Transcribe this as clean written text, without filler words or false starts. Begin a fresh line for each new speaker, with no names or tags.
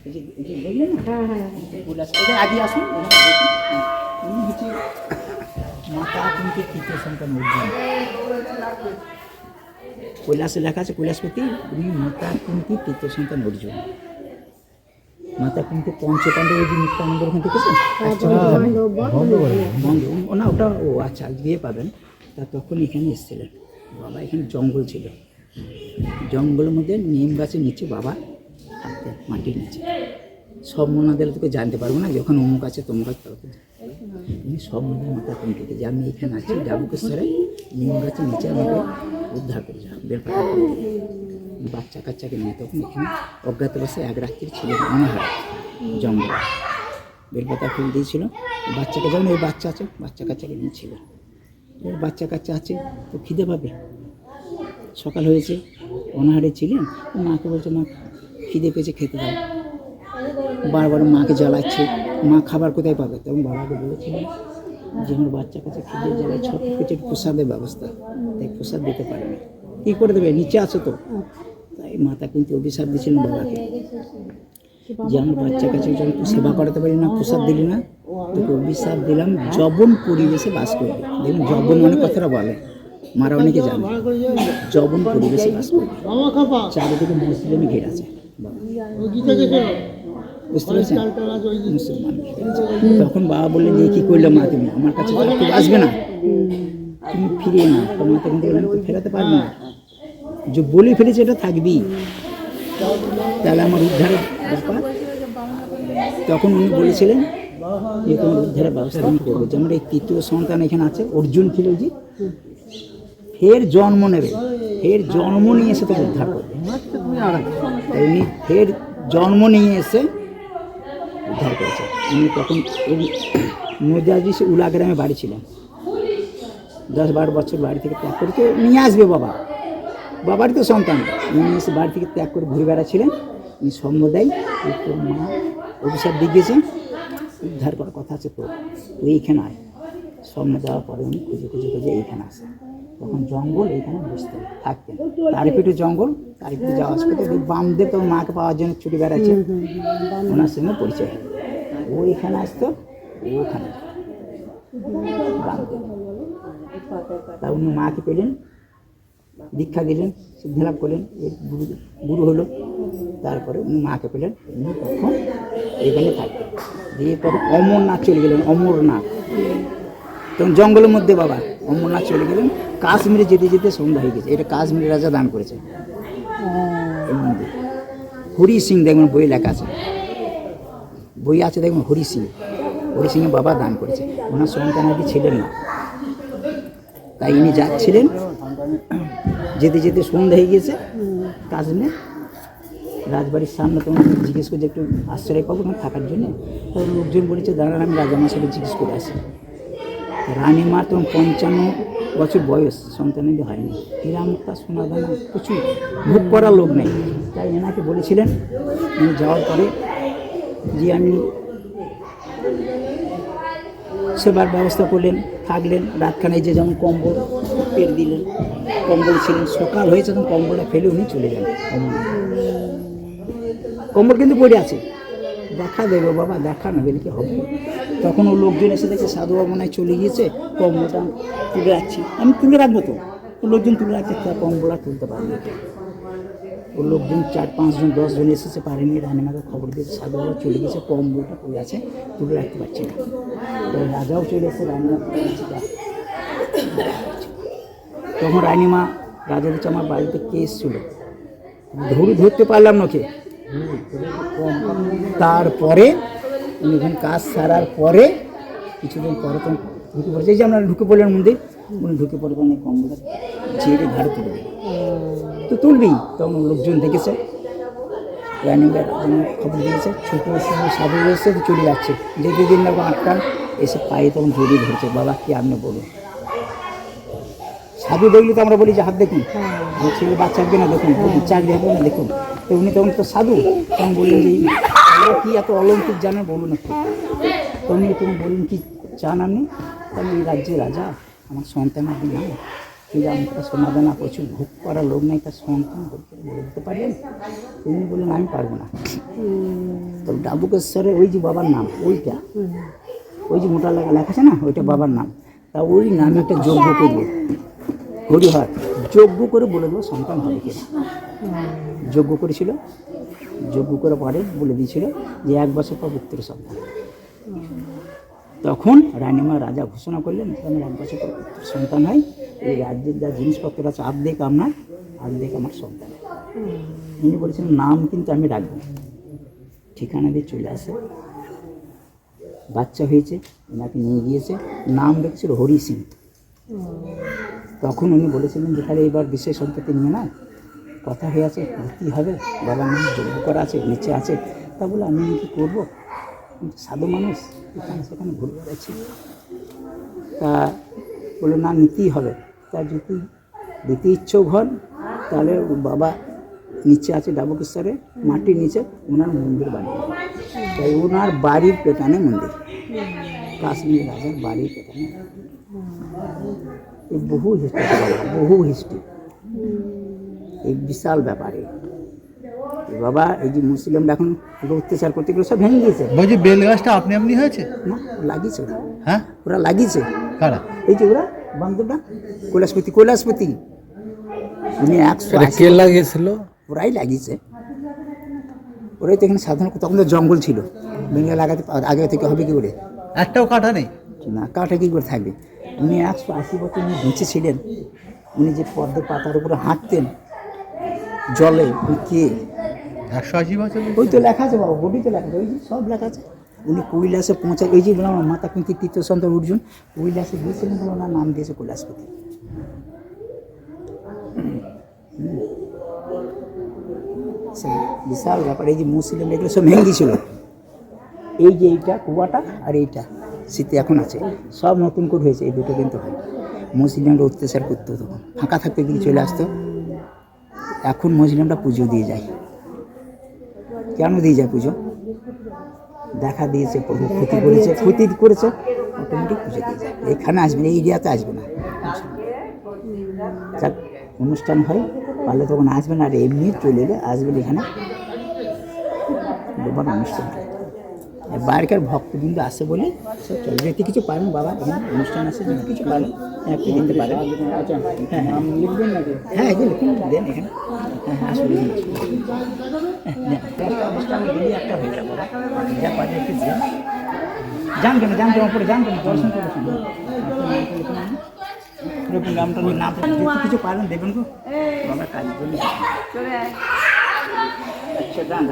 দেখলেন না? কৈলাস এখানে আগে আসুন, উনি হচ্ছে মাতা কিন্তু তৃতীয় সন্তান অর্জুন। কৈলাসে লেখা আছে কৈলাসপতি, উনি মাতা কিন্তু তৃতীয় সন্তান অর্জুন। মাতা কিন্তু পঞ্চপাণ্ডব যে নিত্যানন্দ ওখানে দেখেছেন না, ওটা ও আচ্ছা গিয়ে পাবেন। তা তখন এখানে এসেছিলেন বাবা, এখানে জঙ্গল ছিল, জঙ্গলের মধ্যে নিম গাছের নিচে বাবা থাকতেন, মাটির নিচে। সব মনে দিলে তোকে জানতে পারবো না, যখন অমুক আছে তমুক আছে তখন উনি সব মনে মাথা কুমটিতে যে আমি এখানে আছি ডাবুকেশ্বরে নিম গাছের নিচে আমাকে উদ্ধার করে যাও, বেলপাতা করে বাচ্চা কাচ্চাকে নিয়ে। তখন এখানে অজ্ঞাতবাসে এক রাত্রি ছিল অনাহারে জঙ্গল, বেলপাতা ফুল দিয়েছিল বাচ্চাকে, যেমন ওই বাচ্চা আছে বাচ্চা কাচ্চাকে নিয়ে ছিল। এবার বাচ্চা কাচ্চা আছে তো খিদে পাবে, সকাল হয়েছে অনাহারে ছিলেন, মাকে বলছে মা খিদে পেয়েছে খেতে দাও, বারবার মাকে জ্বালাচ্ছে, মা খাবার কোথায় পাবে? তখন বাবাকে বলেছিলেন যে আমার বাচ্চা কাছে খিদে জ্বালায়, ছোট কিছু প্রসাদের ব্যবস্থা, তাই প্রসাদ দিতে পারেনি। কী করে দেবে, নিচে আছে তো। তাই মাতা কিন্তু অভিশাপ দিয়েছিলেন বাবাকে যে আমার বাচ্চা কাছে যখন তুই সেবা করাতে পারি না, প্রসাদ দিলি না, তোকে অভিশাপ দিলাম যবন পরিবেশে বাস করবি। দেখুন যবন অনেক কথাটা বলে, মারা অনেকে জানে, যবন পরিবেশে বাস করবি। চারিদিকে মুসলিমই ঘের আছে, বুঝতে পেরেছেন, মুসলমান। তখন বাবা বললেন যে কী করলে মা, তুমি আমার কাছে কেউ আসবে না, তুমি ফিরিয়ে না। তোমার তখন বললেন তো ফেরাতে পারবি না, যে বলে ফেলেছে এটা থাকবি, তাহলে আমার উদ্ধারের ব্যাপার। তখন উনি বলেছিলেন যে তোমার উদ্ধারের ব্যবস্থা আমি করবো। যেমন এই তৃতীয় সন্তান এখানে আছে অর্জুন খিলজি, ফের জন্ম নেবে, ফের জন্ম নিয়ে এসে তোকে উদ্ধার করবে। উনি ফের জন্ম নিয়ে এসে উদ্ধার করেছে। উনি তখন নদিয়াজি উলা গ্রামে বাড়ি ছিলেন, 10-12 বছর বাড়ি থেকে ত্যাগ করে তো নিয়ে আসবে বাবা, বাবারই তো সন্তান, উনি এসে বাড়ি থেকে ত্যাগ করে ঘুরে বেড়াচ্ছিলেন। উনি স্বপ্ন দেয় তোর মা অভিশাপ দিয়ে গিয়েছেন, উদ্ধার করার কথা আছে তোর, তুই এইখানে আয়। স্বপ্ন দেওয়ার পরে উনি খুঁজে খুঁজে খুঁজে এইখানে আসেন। তখন জঙ্গল এইখানে বসতেন থাকতেন, তারিপীঠে জঙ্গল, তারিপীঠে যাওয়া আসতে বামদেব তখন মাকে পাওয়ার জন্য ছুটি বেড়াচ্ছে, ওনার সঙ্গে পরিচয় হয়। ও এখানে আসতো, ও ওখানে বামদেব। তা উনি মাকে পেলেন, দীক্ষা দিলেন, সিদ্ধিলাভ করলেন, গুরু হলো। তারপরে উনি মাকে পেলেন, উনি তখন এখানে থাকতেন। দিয়ে পরে অমরনাথ চলে গেলেন, অমরনাথ তখন জঙ্গলের মধ্যে বাবা অমরনাথ চলে গেলেন। কাশ্মীরে যেতে যেতে সন্ধ্যা হয়ে গেছে, এটা কাশ্মীরের রাজা দান করেছে এই মন্দির। হরি সিং দেখবেন বই লেখা আছে, বই আছে দেখবেন হরি সিংয়ের বাবা দান করেছে। ওনার সন্তান আর কি ছিলেন না, তাই ইনি যাচ্ছিলেন, যেতে যেতে সন্ধ্যা হয়ে গেছে। কাশ্মীর রাজবাড়ির সামনে তখন জিজ্ঞেস করছে একটু আশ্রয় পাবো ওখানে থাকার জন্য। তখন লোকজন বলেছে দাঁড়ান আমি রাজামার সাথে জিজ্ঞেস করে আসি। রানীমার তখন 55 বছর বয়স, সন্তানের হয়নি, হীরামুক্তা সোনাদানা প্রচুর, ভোগ করার লোক নেই। তাই এনাকে বলেছিলেন উনি যাওয়ার পরে যে আমি সেবার ব্যবস্থা করলেন, থাকলেন রাতখানে, যে যেমন কম্বল পেট দিলেন, কম্বল ছিলেন। সকাল হয়েছে তখন কম্বলটা ফেলে উনি চলে যান। কম্বল কিন্তু পড়ে আছে, দেখা দেবো বাবা, দেখা না গেলে কি হবে। তখন ও লোকজন এসে দেখে সাধু বাবা মনে হয় চলে গিয়েছে, কম্বলটা তুলে রাখছি, আমি তুলে রাখবো তো, লোকজন তুলে রাখছে, তার কম্বলটা তুলতে পারেনি। ও লোকজন 4-5 জন 10 জন এসেছে, পারেনি। রানীমাকে খবর দিয়েছে সাধু বাবা চলে গেছে, কম্বলটা পড়ে আছে, তুলে রাখতে পারছি না। তো রাজাও চলে এসে রানীমা, তখন রানীমা রাজা দিচ্ছে আমার বাড়িতে কে এসেছিল, ধরতে পারলাম না কে। তারপরে উনি যখন কাজ সারার পরে কিছুদিন পরে তখন ঢুকে পড়েছে, এই যে আমরা ঢুকে পড়লেন মন্দির, উনি ঢুকে পড়ে তখন কম্বলটা ঝেড়ে ঘাড়ে তুলে দেবে, তো তুলবি। তখন লোকজন দেখেছে, রানীবার খবর দিয়েছে, ছোটো সাধু এসে চলে যাচ্ছে, যেতে দিন না আটকান, এসে পায়ে তখন জড়িয়ে ধরছে, বাবা কি আপনি বলুন। সাধু দেখলে তো আমরা বলি যে হাত দেখুন, ছেলে বাচ্চা আসবে না দেখুন, চাকরি হবে না দেখুন। তো উনি তখন তো সাধু, তখন বললেন যে কি এত অলৌকিক জানেন বলুন একটু। তখন বললেন কি চান আপনি? কারণ এই রাজ্যে রাজা, আমার সন্তান আপনি না, কিন্তু আমি তার সমাধান প্রচুর ভোগ করার লোক নেই, তার সন্তান বলে দিতে পারবেন? তিনি বললেন আমি পারবো না। ডাবুকেশ্বরে ওই যে বাবার নাম ওইটা, ওই যে মোটা লেখা লেখা আছে না, ওইটা বাবার নাম। তা ওই নামে একটা যজ্ঞ করবো, হরিহর যজ্ঞ করে বলে দেবো সন্তান হবে কিনা। যজ্ঞ করেছিল, যজ্ঞ করে পরে বলে দিয়েছিল যে 1 বছর পর পুত্র সন্তান। তখন রানীমা রাজা ঘোষণা করলেন আমার 1 বছর পর পুত্র সন্তান হয়, এই রাজ্যের যা জিনিসপত্র আছে অর্ধেক আপনার, অর্ধেক আমার সন্তান। উনি বলেছিলেন নাম কিন্তু আমি রাখবো। ঠিকানা দিয়ে চলে আসে, বাচ্চা হয়েছে, ওনাকে নিয়ে গিয়েছে, নাম রেখেছিল হরি সিং। তখন উনি বলেছিলেন যে তাহলে এবার বিশেষ সম্পত্তি নিয়ে না, কথা হয়ে আছে কী হবে, বাবার নাম যজ্ঞ করা আছে, নিচে আছে। তা বলে আমি কি করবো, সাধু মানুষ এখানে সেখানে ঘুরে বেড়াচ্ছি। তা বলে না নিতেই হবে। তা যদি দিতে ইচ্ছুক হন তাহলে বাবা নিচে আছে ডাবুকেশ্বরে মাটির নিচে ওনার মন্দির বানিয়ে, তাই ওনার বাড়ির পেটানে মন্দির, কাশ্মীর রাজার বাড়ির পেটানে। এই বহু হিস্ট্রি, বহু হিস্ট্রি, এই বিশাল ব্যাপারে বাবা। এই যে মুসলিমরা এখন অত্যাচার করতে গেলে সব ভেঙে গিয়েছে।
বলছি বেল গাছটা আপনি আপনি হয়েছে
না, লাগিয়েছে ওরা।
হ্যাঁ
ওরা লাগিয়েছে,
কারা?
এই যে ওরা বান্ধবটা কৈলাসপতি, কৈলাসপতি উনি 180
কে লাগিয়েছিল?
ওরাই লাগিয়েছে। ওরাই তো এখানে সাধারণত তখন তো জঙ্গল ছিল, ভেঙে লাগাতে আগে থেকে হবে কি করে?
একটাও কাটা নেই
না, কাঠে কী করে থাকবে? উনি 180 বছর উনি বেঁচে ছিলেন। উনি যে পদ্ম পাতার উপরে হাঁটতেন জলে, উনি কে?
180 বছর?
ওই তো লেখা আছে বাবা, বডি তো লেখা আছে, ওই যে সব লেখা আছে। উনি কৈলাসে পৌঁছায়, এই যে বললাম মাতা কুন্তি তৃতীয় সন্তান অর্জুন কৈলাসে গিয়েছিলেন বলে ওনার নাম দিয়েছে কৈলাসপতি। বিশাল ব্যাপার। এই যে মুসলিম এগুলো সব ভেঙে দিয়েছিল। এই যে এইটা কুয়াটা আর এইটা স্মৃতি এখন আছে, সব নতুন করে হয়েছে। এই দুটো কিন্তু হয়, মুসলিমরা অত্যাচার করতো তখন, ফাঁকা থাকতে দিকে চলে আসতো। এখন মুসলিমরা পুজো দিয়ে যায়। কেন দিয়ে যায় পুজো? দেখা দিয়েছে প্রভু ক্ষতি করেছে, ক্ষতি করেছে, অটোমেটিক পুজো দিয়ে যায়। এখানে আসবে না, এই এরিয়াতে আসবে না। যাক অনুষ্ঠান হয় পারলে তখন আসবেন, আর এমনি চলে এলে আসবেন এখানে বড় অনুষ্ঠান হয়। বাইরেকার ভক্তবৃন্দ আসে বলে সব চলে। যদি কিছু পারেন বাবা, এখানে অনুষ্ঠান আছে, যদি কিছু পারেন একটু দিতে পারেন। হ্যাঁ হ্যাঁ লিখবেন নাকি? হ্যাঁ এই যে লিখুন, দেন এখানে। হ্যাঁ হ্যাঁ আসলে অনুষ্ঠান দিলে একটা হয়ে যাবে বাবা, যা পারে একটু দেন। জানবেন না, জানবেন পরে জানবেন না, দর্শন করে নামটা নাম যদি কিছু পারেন দেবেন গো বাবা, কাজ জন্য। আচ্ছা দান।